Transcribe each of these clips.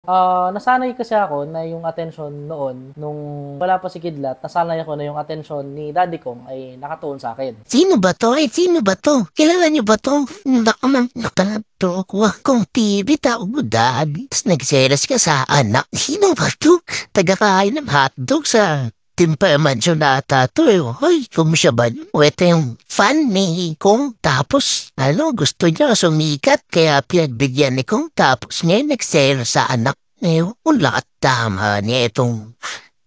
Nasanay kasi ako na yung atensyon noon nung wala pa si Kidlat, nasanay ako na yung atensyon ni Daddy Kong ay nakatuon sa akin. Sino ba 'to? Sino ba 'to? Kilala niyo ba 'to? Naku napanood ko akong TV tao mo dad. Tas nagselos ka sa anak. Sino ba 'to? Taga-kain ng hotdog sa Timpa Mansion na ata 'to eh. Hoy, kung siya ba yun? O ito yung fan ni Kong. Tapos, gusto niya sumikat kaya pinagbigyan ni Kong. Tapos ngayon nagselos sa anak. Ewan ko lahat tama niya itong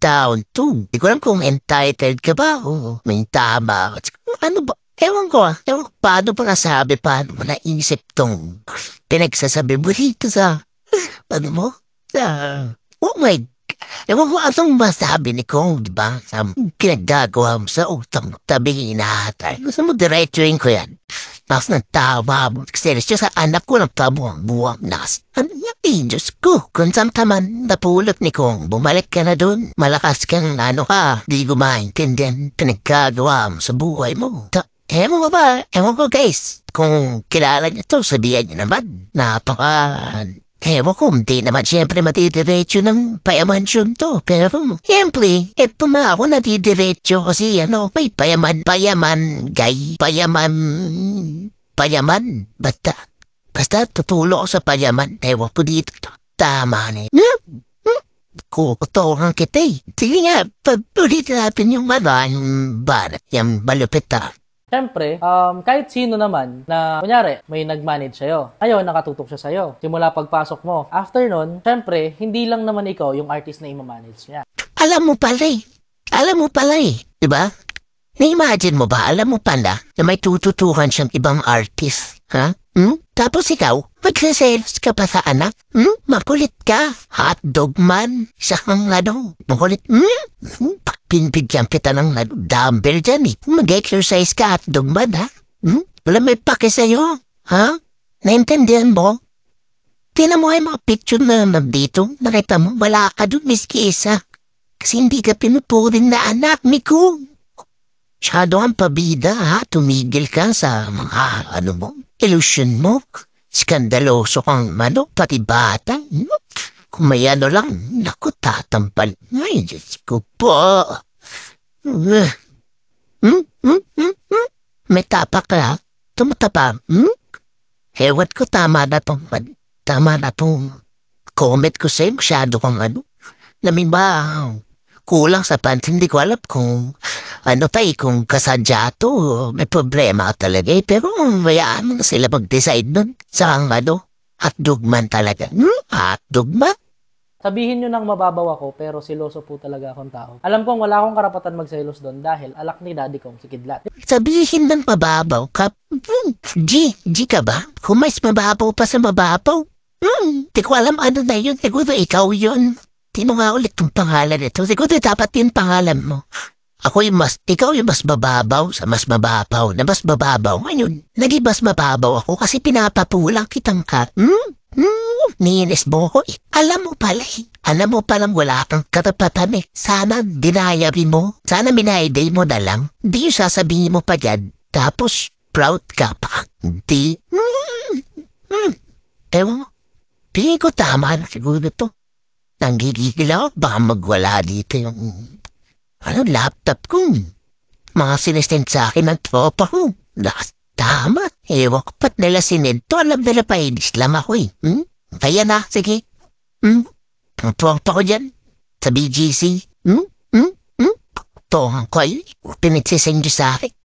taon 2. Di ko alam kung entitled ka ba o may tama. Ano ba? Ewan ko Ewan ko paano ba nasabi, paano mo naisip tong pinagsasabi mo dito sa, ano mo? Sa, oh my, ewan ko anong masabi ni Kong, di ba? Sa pinagagawa mo sa utang tabi inahatay. Gusto mo diretsuin ko yan. Tapos nagtawa mo. Kasi siya sa anak ko nagtabuang-buwang nas. Ano yan eh, Diyos ko. Kung saan ka man napulot ni Kong, bumalik ka na dun. Malakas kang ano ka. Di ko maintindihan pinagkagawa mo sa buhay mo. Ewan ko ba? Ewan ko guys. Kung kilala niyo to, sabihan niyo naman. Ewan ko, hindi naman siyempre matidiretso ng payamansyon to. Pero, siyempre, eto na ako natidiretso kasi may payaman, basta tutulo ako sa payaman. Ewan ko dito, tama na yun. Kukutokan kita eh. Sige nga, ulitin natin yung yung barat, yung malupit Siyempre, kahit sino naman na, kunyari, may nag-manage sa'yo. Ngayon, nakatutok siya sa'yo. Simula pagpasok mo. After nun, siyempre, hindi lang naman ikaw yung artist na i-manage niya. Alam mo pala eh. Alam mo pala eh. Diba? Na-imagine mo ba, alam mo pala na may tututukan siyang ibang artist, ha? Tapos ikaw, magsaselos ka pa sa anak? Makulit ka. Hotdog man. Isa kang makulit. Pinbigyan kita ng dumbbell dyan eh. Mag-exercise ka hotdog man, ha? Wala may pake sa'yo, ha? Naintindihan mo? Tingnan mo ay mga picture na nandito. Nakita mo, wala ka dun, miski isa. Kasi hindi ka pinupurin na anak ni Kong. Masyado ang pabida, ha? Tumigil ka sa mga, illusion mo. Skandaloso kang, pati bata. Kung may lang, naku, tatampal. Ay, Diyos ko po. May tapak ka, ha? Tumatapa, Ewan ko, tama na tong comment ko sa'yo. Masyado kang namin ba, kulang sa pansin. Hindi ko alam kung kung kasadya to, may problema talaga eh. Pero mayaan mo na sila mag-decide nun sa hotdog man talaga. Hotdog man? Sabihin nyo nang mababaw ako, pero siloso po talaga akong tao. Alam kong wala akong karapatan magselos doon dahil alak ni Daddy Kong si Kidlat. Sabihin ng mababaw ka, G ka ba? Kung mas mababaw pa sa mababaw? Di ko alam ano na yun. Siguro ikaw yun. Di mo nga ulit yung pangalan ito. Siguro dapat yung pangalan mo. Ikaw yung mas mababaw sa mas mababaw na mas mababaw. Ngayon, naging mas mababaw ako kasi pinapapulang kitang ka. Niinis mo ko eh. Alam mo palang wala kang katapatan eh. Sana dinayabi mo. Sana minayday mo na lang. Di yung sasabihin mo pa dyan. Tapos, proud ka pa. Hindi. Ewan mo. Pili ko tama na siguro to. Nanggigigil ako. Baka magwala dito yung laptop ko. Mga sinesend sa akin ng tropa ko. Tama. Ewan ko ba't nila sinend to. Alam nila pa lang ako eh. Kaya na, sige. Ang tropa ko dyan. Sa BGC. Tohan ko ay pinagsisend nyo sa akin.